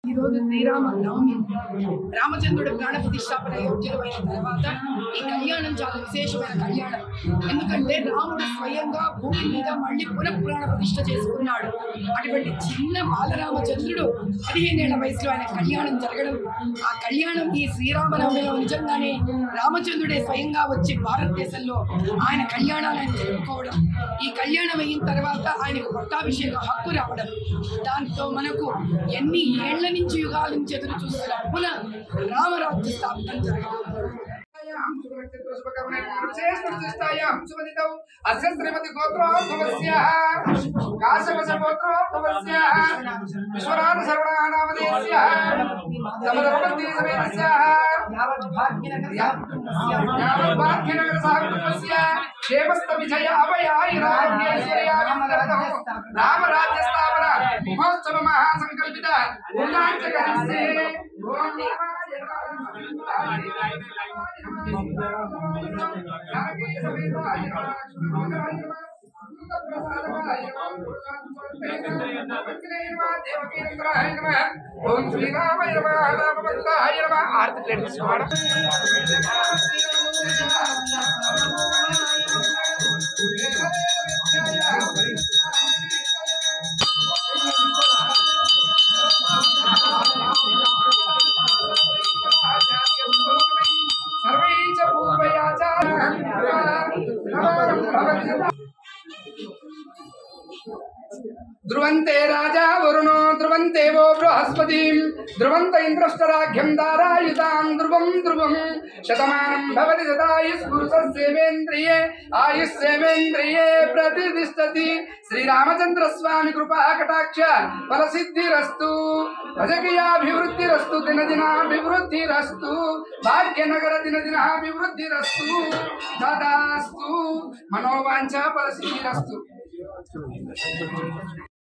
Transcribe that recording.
ఈ రోజు శ్రీరామ నవమి రామచంద్రుడు ప్రాణ ప్రతిష్టాపన యోగ్యులమైన తర్వాత ఈ కళ్యాణం చాలా విశేషమైన కళ్యాణం. ఎందుకంటే రాముడు స్వయంగా భూమి మీద మళ్ళీ పునఃప్రాణ ప్రతిష్ఠ చేసుకున్నాడు. అటువంటి చిన్న బాలరామచంద్రుడు 15 ఏళ్ల వయసులో ఆయన కళ్యాణం జరగడం, ఆ కళ్యాణం ఈ శ్రీరామనవమిలో నిజంగానే రామచంద్రుడే స్వయంగా వచ్చి భారతదేశంలో ఆయన కళ్యాణాన్ని జరుపుకోవడం, ఈ కళ్యాణం అయిన తర్వాత ఆయనకు పట్టాభిషేక హక్కు రావడం, దాంతో మనకు ఎన్ని ఏళ్ల నుంచి యుగాల నుంచి ఎదురు చూస్తున్న పునః రామరాజ్య స్థాపన జరగడం. శ్రీమతి గోత్రోద్భవస్య కాశ్యపశ గోత్రోద్భవస్య విశ్వనాథ శరవణానామధేయస్య సమరపతి సమేతస్య యావద్భాగ్యనగర సాగుపస్య క్షేమస్త విజయ అభయాయిరాజ్ఞైశ్వర్యాభివృద్ధౌ రామరాజ్య స్థాపన మహోత్సవ మహాసంకల్పిత పూజాంచకరిస్తే ఓం ఓం శ్రీరామాయ నమః రామభక్తాయ నమః. ఆరతి ప్లేట్ తీసుకోవాలా? ध्रुवन्ते राजा वरुणो ध्रुवन्ते वो बृहस्पति ध्रुवन्त इंद्रष्टराघ्यं दारायुतां ध्रुवं ध्रुवं शतमानं भवति सदायुष्पुरुषस्येवेन्द्रिये आयुष्येवेन्द्रिये प्रतिष्ठति. श्रीरामचंद्र स्वामी कृपा कटाक्ष फलसिद्धिरस्तु भजकीयाभिवृद्धिरस्तु दिनदिनाभिवृद्धिरस्तु भाग्यनगर दिनदिनाभिवृद्धिरस्तु तदास्तु मनोवांछा फलसिद्धिरस्तु.